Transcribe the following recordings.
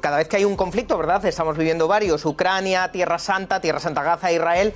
cada vez que hay un conflicto, ¿verdad? Estamos viviendo varios, Ucrania, Tierra Santa, Gaza, Israel,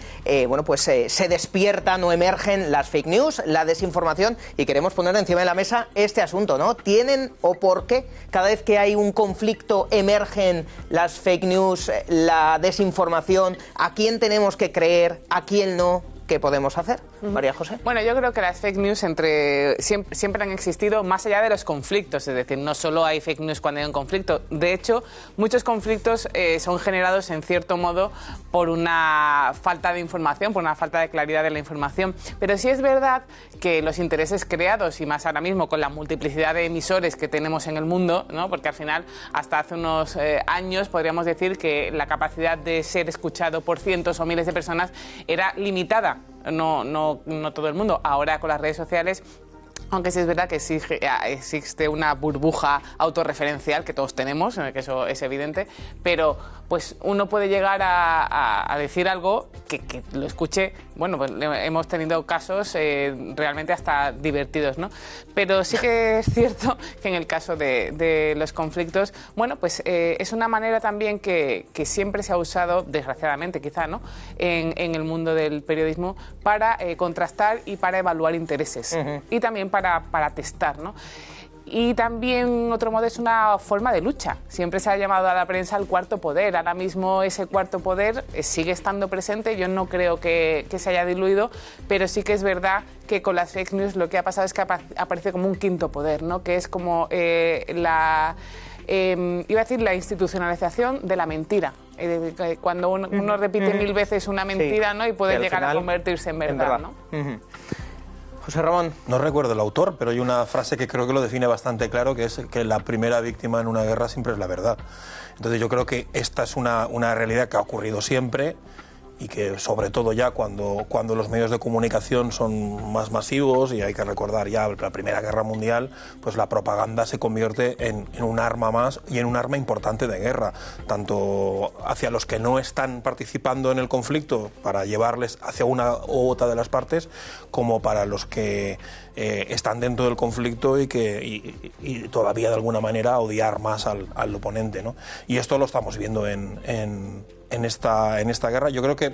bueno, pues se despiertan o emergen las fake news, la desinformación, y queremos poner encima de la mesa este asunto, ¿no? ¿Tienen o por qué cada vez que hay un conflicto emergen las fake news, la desinformación? ¿A quién tenemos que creer? ¿A quién no? ¿Qué podemos hacer? María José. Bueno, yo creo que las fake news siempre han existido más allá de los conflictos, es decir, no solo hay fake news cuando hay un conflicto. De hecho, muchos conflictos son generados en cierto modo por una falta de información, por una falta de claridad de la información. Pero sí es verdad que los intereses creados, y más ahora mismo con la multiplicidad de emisores que tenemos en el mundo, ¿no? Porque al final, hasta hace unos años, podríamos decir que la capacidad de ser escuchado por cientos o miles de personas era limitada. No todo el mundo. Ahora con las redes sociales, aunque sí es verdad que existe una burbuja autorreferencial que todos tenemos, que eso es evidente, pero pues uno puede llegar a decir algo que lo escuche. Bueno, pues hemos tenido casos realmente hasta divertidos, ¿no? Pero sí que es cierto que en el caso de los conflictos, bueno, pues es una manera también que siempre se ha usado, desgraciadamente quizá, ¿no?, en el mundo del periodismo para contrastar y para evaluar intereses. Y también para testar, ¿no? Y también, otro modo, es una forma de lucha. Siempre se ha llamado a la prensa el cuarto poder. Ahora mismo ese cuarto poder sigue estando presente. Yo no creo que se haya diluido, pero sí que es verdad que con las fake news lo que ha pasado es que aparece como un quinto poder, ¿no? Que es como iba a decir la institucionalización de la mentira. Cuando uno repite 1000 veces una mentira, sí, ¿no?, y puede llegar a convertirse en verdad, ¿no? José Ramón. No recuerdo el autor, pero hay una frase que creo que lo define bastante claro, que es que la primera víctima en una guerra siempre es la verdad. Entonces yo creo que esta es una realidad que ha ocurrido siempre, y que sobre todo ya cuando los medios de comunicación son más masivos, y hay que recordar ya la Primera Guerra Mundial, pues la propaganda se convierte en un arma más, y en un arma importante de guerra, tanto hacia los que no están participando en el conflicto para llevarles hacia una u otra de las partes, como para los que están dentro del conflicto y todavía de alguna manera odiar más al oponente, ¿no? Y esto lo estamos viendo en esta guerra. Yo creo que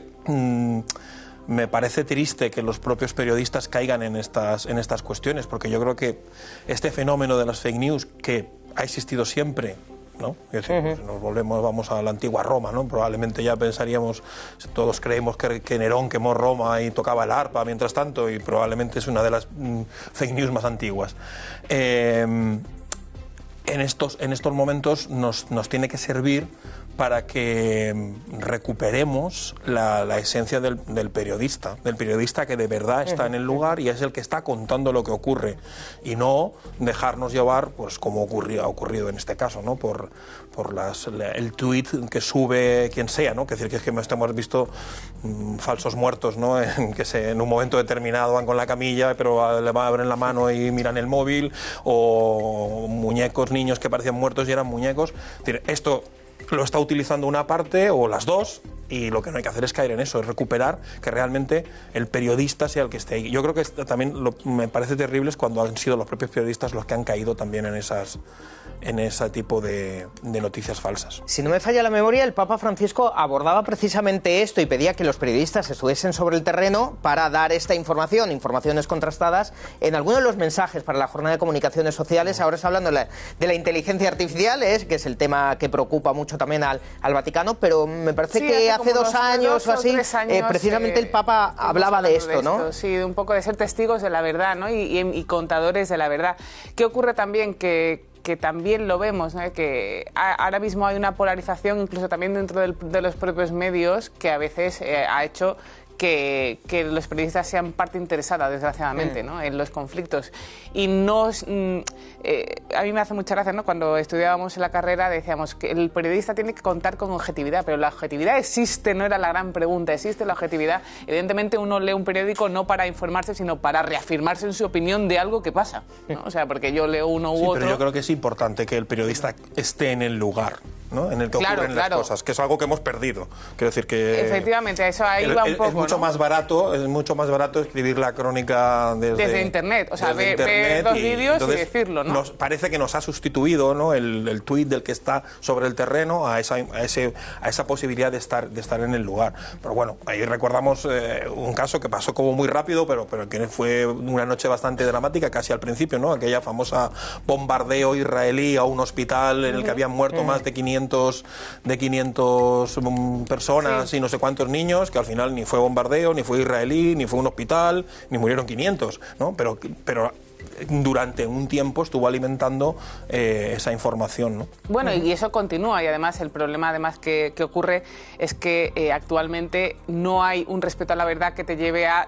me parece triste que los propios periodistas caigan en estas cuestiones, porque yo creo que este fenómeno de las fake news, que ha existido siempre, ¿no? Es decir, si nos vamos a la antigua Roma, ¿no? Probablemente ya pensaríamos, todos creemos que Nerón quemó Roma y tocaba el arpa mientras tanto, y probablemente es una de las fake news más antiguas. En estos momentos nos tiene que servir para que recuperemos la esencia del periodista que de verdad está en el lugar y es el que está contando lo que ocurre, y no dejarnos llevar, pues como ha ocurrido en este caso, ¿no?, por el tuit que sube quien sea, ¿no? Que es decir, que hemos visto falsos muertos, ¿no?, que en un momento determinado van con la camilla, pero le abren la mano y miran el móvil, o niños que parecían muertos y eran muñecos. Es decir, esto lo está utilizando una parte o las dos, y lo que no hay que hacer es caer en eso, es recuperar que realmente el periodista sea el que esté ahí. Yo creo que también me parece terrible es cuando han sido los propios periodistas los que han caído también en ese tipo de noticias falsas. Si no me falla la memoria, el Papa Francisco abordaba precisamente esto y pedía que los periodistas estuviesen sobre el terreno para dar esta informaciones contrastadas en algunos de los mensajes para la jornada de comunicaciones sociales. Ahora está hablando de la inteligencia artificial, que es el tema que preocupa mucho también al Vaticano, pero me parece que hace 2 años o así, precisamente el Papa hablaba de esto, ¿no? Sí, un poco de ser testigos de la verdad, ¿no? Y contadores de la verdad. ¿Qué ocurre también? Que también lo vemos, ¿no?, que ahora mismo hay una polarización incluso también dentro de los propios medios, que a veces ha hecho que los periodistas sean parte interesada, desgraciadamente, ¿no?, en los conflictos. Y a mí me hace mucha gracia, ¿no?, cuando estudiábamos en la carrera decíamos que el periodista tiene que contar con objetividad, pero la objetividad existe, no era la gran pregunta, existe la objetividad. Evidentemente uno lee un periódico no para informarse, sino para reafirmarse en su opinión de algo que pasa, ¿no? O sea, porque yo leo uno u otro. Pero yo creo que es importante que el periodista esté en el lugar. ¿no? En el que ocurren las cosas, que es algo que hemos perdido. Quiero decir que... Efectivamente, eso ahí va un poco, es mucho más barato escribir la crónica desde Internet, o sea, ver dos vídeos y decirlo, ¿no? Parece que nos ha sustituido, ¿no?, el tuit del que está sobre el terreno a esa posibilidad de estar en el lugar. Pero bueno, ahí recordamos un caso que pasó como muy rápido, pero que fue una noche bastante dramática, casi al principio, ¿no? Aquella famosa bombardeo israelí a un hospital en el que habían muerto más de 500 personas y no sé cuántos niños, que al final ni fue bombardeo, ni fue israelí, ni fue un hospital, ni murieron 500, ¿no? Pero durante un tiempo estuvo alimentando esa información, ¿no? Bueno, y eso continúa, y además el problema que ocurre es que actualmente no hay un respeto a la verdad que te lleve a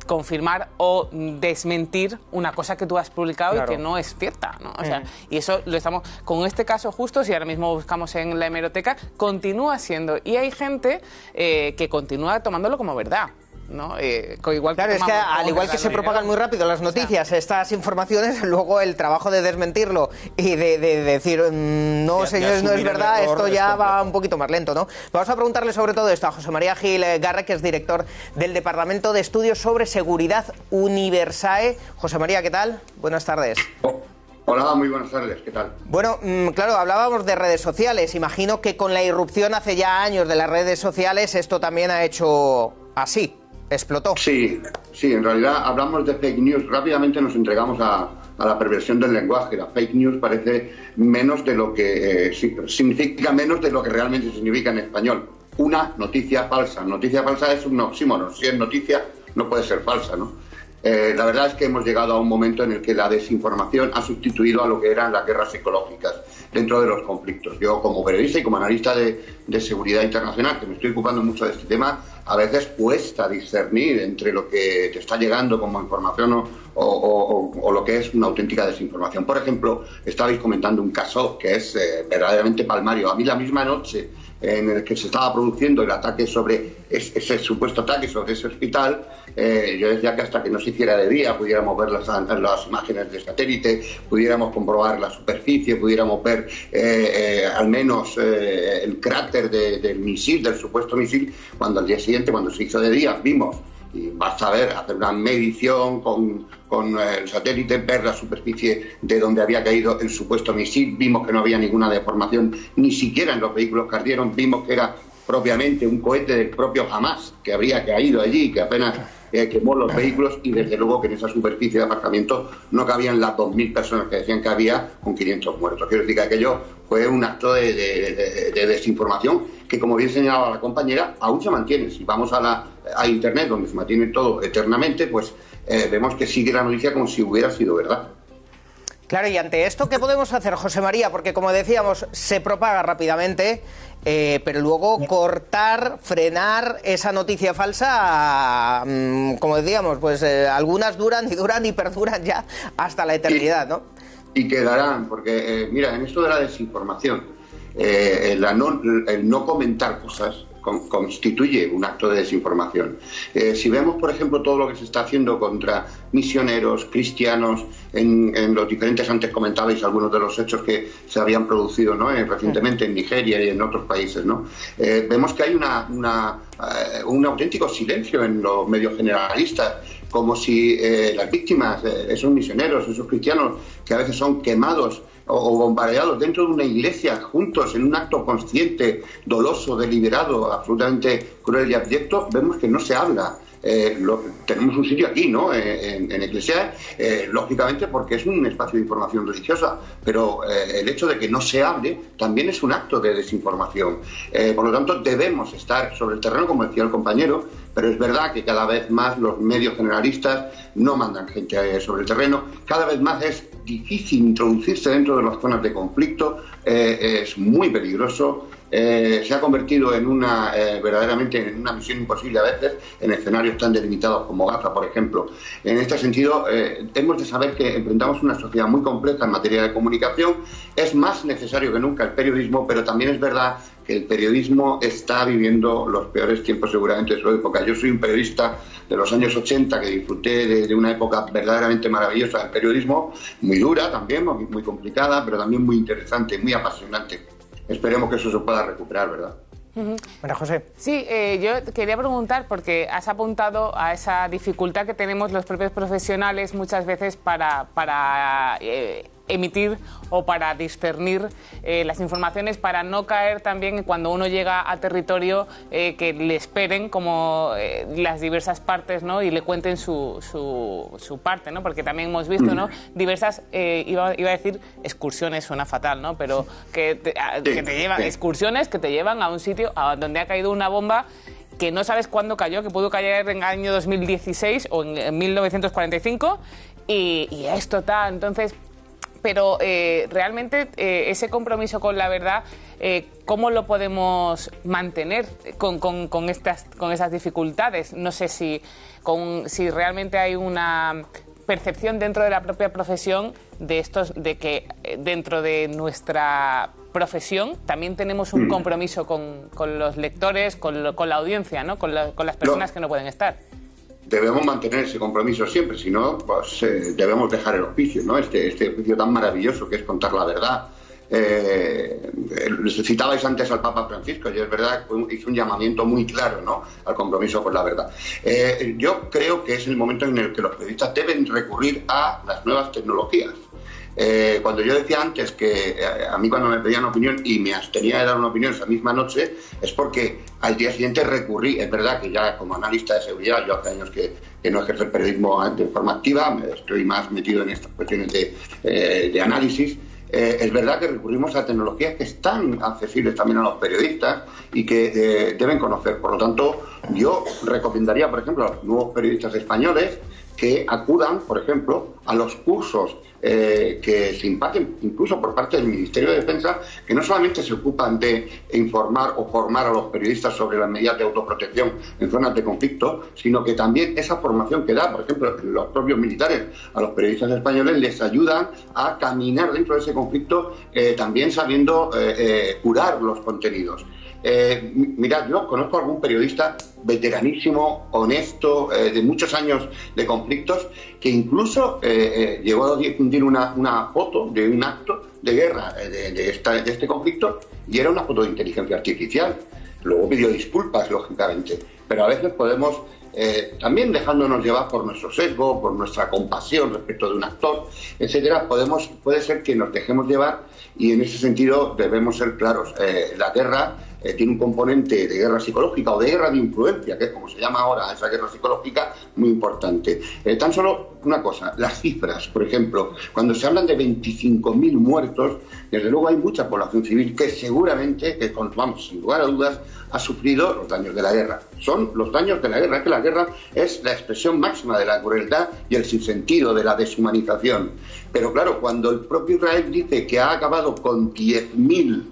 confirmar o desmentir una cosa que tú has publicado y que no es cierta, ¿no? O sea, y eso lo estamos, con este caso justo, si ahora mismo buscamos en la hemeroteca, continúa siendo, y hay gente que continúa tomándolo como verdad, ¿no? Igual claro, es que al igual que se propagan muy rápido las noticias, estas informaciones, luego el trabajo de desmentirlo y de decir no, señores, no es verdad, esto ya va un poquito más lento, ¿no? Vamos a preguntarle sobre todo esto a José María Gil Garre, que es director del Departamento de Estudios sobre Seguridad Universae. José María, ¿qué tal? Buenas tardes. Hola, muy buenas tardes, ¿qué tal? Bueno, claro, hablábamos de redes sociales. Imagino que con la irrupción hace ya años de las redes sociales esto también ha hecho así. ¿Explotó? Sí, en realidad hablamos de fake news. Rápidamente nos entregamos a la perversión del lenguaje. La fake news parece menos de lo que significa menos de lo que realmente significa en español. Una noticia falsa. Noticia falsa es un oxímoron. Si es noticia, no puede ser falsa, ¿no? La verdad es que hemos llegado a un momento en el que la desinformación ha sustituido a lo que eran las guerras psicológicas dentro de los conflictos. Yo, como periodista y como analista de seguridad internacional, que me estoy ocupando mucho de este tema, a veces cuesta discernir entre lo que te está llegando como información o lo que es una auténtica desinformación. Por ejemplo, estabais comentando un caso que es verdaderamente palmario. A mí la misma noche en el que se estaba produciendo el ataque sobre ese supuesto ataque sobre ese hospital, yo decía que hasta que no se hiciera de día pudiéramos ver las imágenes de satélite, pudiéramos comprobar la superficie, pudiéramos ver al menos el cráter del misil, del supuesto misil, cuando al día siguiente, cuando se hizo de día, vimos, y basta ver, hacer una medición con el satélite, ver la superficie de donde había caído el supuesto misil, vimos que no había ninguna deformación, ni siquiera en los vehículos que ardieron, vimos que era propiamente un cohete del propio Hamas que habría caído allí, que apenas quemó los vehículos, y desde luego que en esa superficie de aparcamiento no cabían las 2.000 personas que decían que había, con 500 muertos. Quiero decir que aquello fue un acto de desinformación que, como bien señalaba la compañera, aún se mantiene. Si vamos a Internet, donde se mantiene todo eternamente, pues vemos que sigue la noticia como si hubiera sido verdad. Claro, y ante esto, ¿qué podemos hacer, José María? Porque, como decíamos, se propaga rápidamente, pero luego cortar, frenar esa noticia falsa, como decíamos, pues algunas duran y perduran ya hasta la eternidad, ¿no? Y quedarán, porque, mira, en esto de la desinformación, el no comentar cosas constituye un acto de desinformación. Si vemos, por ejemplo, todo lo que se está haciendo contra misioneros, cristianos, en los diferentes, antes comentabais algunos de los hechos que se habían producido, ¿no?, recientemente en Nigeria y en otros países, ¿no? Vemos que hay un auténtico silencio en los medios generalistas, como si las víctimas, esos misioneros, esos cristianos que a veces son quemados o bombardeados dentro de una iglesia, juntos, en un acto consciente, doloso, deliberado, absolutamente cruel y abyecto, vemos que no se habla. Tenemos un sitio aquí, ¿no?, en Iglesia, lógicamente porque es un espacio de información religiosa, pero el hecho de que no se hable también es un acto de desinformación. Por lo tanto, debemos estar sobre el terreno, como decía el compañero, pero es verdad que cada vez más los medios generalistas no mandan gente sobre el terreno, cada vez más es difícil introducirse dentro de las zonas de conflicto, es muy peligroso. Se ha convertido en verdaderamente en una misión imposible a veces en escenarios tan delimitados como Gaza, por ejemplo. En este sentido, hemos de saber que enfrentamos una sociedad muy compleja en materia de comunicación. Es más necesario que nunca el periodismo, pero también es verdad que el periodismo está viviendo los peores tiempos seguramente de su época. Yo soy un periodista de los años 80 que disfruté de una época verdaderamente maravillosa del periodismo, muy dura también, muy complicada, pero también muy interesante, muy apasionante. esperemos que eso se pueda recuperar, ¿verdad? María José. Sí, yo quería preguntar, porque has apuntado a esa dificultad que tenemos los propios profesionales muchas veces para emitir o para discernir las informaciones, para no caer también cuando uno llega a territorio que le esperen como las diversas partes, ¿no? Y le cuenten su parte, ¿no? Porque también hemos visto, ¿no? Diversas, iba a decir excursiones, suena fatal, ¿no? Pero que te llevan, excursiones que te llevan a un sitio a donde ha caído una bomba que no sabes cuándo cayó, que pudo caer en el año 2016 o en 1945 y esto está, entonces... Pero realmente ese compromiso con la verdad, ¿cómo lo podemos mantener con esas dificultades? No sé si realmente hay una percepción dentro de la propia profesión de que dentro de nuestra profesión también tenemos un compromiso con los lectores, con la audiencia, ¿no? con las personas que no pueden estar. Debemos mantener ese compromiso siempre, si no, pues debemos dejar el oficio, ¿no? Este oficio tan maravilloso que es contar la verdad. Citabais antes al Papa Francisco, y es verdad que hizo un llamamiento muy claro, ¿no?, al compromiso con la verdad. Yo creo que es el momento en el que los periodistas deben recurrir a las nuevas tecnologías. Cuando yo decía antes que a mí cuando me pedían opinión y me abstenía de dar una opinión esa misma noche, es porque al día siguiente recurrí. Es verdad que ya como analista de seguridad, yo hace años que no ejerzo el periodismo de forma activa, estoy más metido en estas cuestiones de análisis. Es verdad que recurrimos a tecnologías que están accesibles también a los periodistas y que deben conocer. Por lo tanto, yo recomendaría, por ejemplo, a los nuevos periodistas españoles que acudan, por ejemplo, a los cursos que se imparten incluso por parte del Ministerio de Defensa, que no solamente se ocupan de informar o formar a los periodistas sobre las medidas de autoprotección en zonas de conflicto, sino que también esa formación que da, por ejemplo, los propios militares a los periodistas españoles les ayudan a caminar dentro de ese conflicto, también sabiendo curar los contenidos. Mirad, yo conozco a algún periodista veteranísimo, honesto, de muchos años de conflictos, que incluso llegó a difundir una foto de un acto de guerra de este conflicto, y era una foto de inteligencia artificial. Luego pidió disculpas, lógicamente, pero a veces podemos, también dejándonos llevar por nuestro sesgo, por nuestra compasión respecto de un actor, etcétera, puede ser que nos dejemos llevar, y en ese sentido debemos ser claros. La guerra tiene un componente de guerra psicológica o de guerra de influencia, que es como se llama ahora esa guerra psicológica, muy importante. Tan solo una cosa, las cifras, por ejemplo, cuando se hablan de 25.000 muertos, desde luego hay mucha población civil que seguramente, sin lugar a dudas, ha sufrido los daños de la guerra. Son los daños de la guerra, que la guerra es la expresión máxima de la crueldad y el sinsentido de la deshumanización. Pero claro, cuando el propio Israel dice que ha acabado con 10.000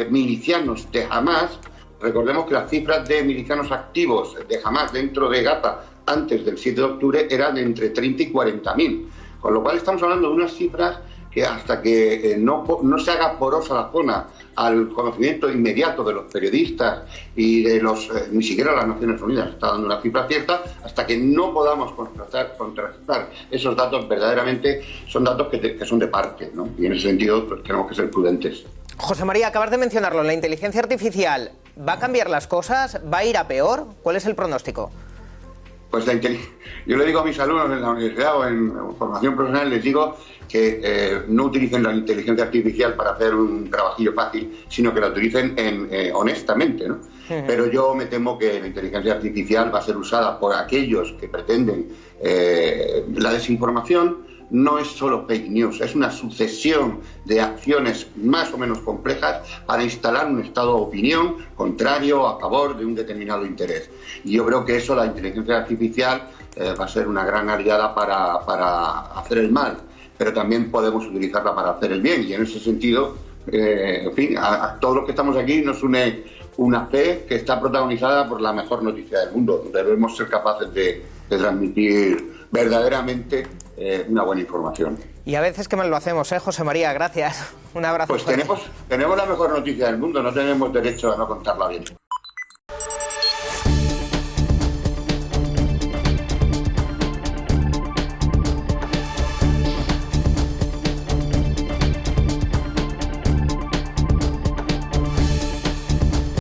milicianos de Hamás, recordemos que las cifras de milicianos activos de Hamás dentro de Gaza antes del 7 de octubre eran de entre 30 y 40.000, con lo cual estamos hablando de unas cifras que hasta que no se haga porosa la zona al conocimiento inmediato de los periodistas y de ni siquiera las Naciones Unidas está dando una cifra cierta, hasta que no podamos contrastar esos datos, verdaderamente son datos que son de parte, ¿no? Y en ese sentido pues, tenemos que ser prudentes. José María, acabas de mencionarlo, ¿la inteligencia artificial va a cambiar las cosas? ¿Va a ir a peor? ¿Cuál es el pronóstico? Pues yo le digo a mis alumnos en la universidad o en formación profesional, les digo que no utilicen la inteligencia artificial para hacer un trabajillo fácil, sino que la utilicen honestamente, ¿no? Pero yo me temo que la inteligencia artificial va a ser usada por aquellos que pretenden la desinformación. No es solo fake news, es una sucesión de acciones más o menos complejas para instalar un estado de opinión contrario a favor de un determinado interés. Y yo creo que eso, la inteligencia artificial, va a ser una gran aliada para hacer el mal, pero también podemos utilizarla para hacer el bien. Y en ese sentido, en fin, a todos los que estamos aquí nos une una fe que está protagonizada por la mejor noticia del mundo. Debemos ser capaces de transmitir verdaderamente una buena información. Y a veces que mal lo hacemos, José María, gracias. Un abrazo. Pues tenemos la mejor noticia del mundo, no tenemos derecho a no contarla bien.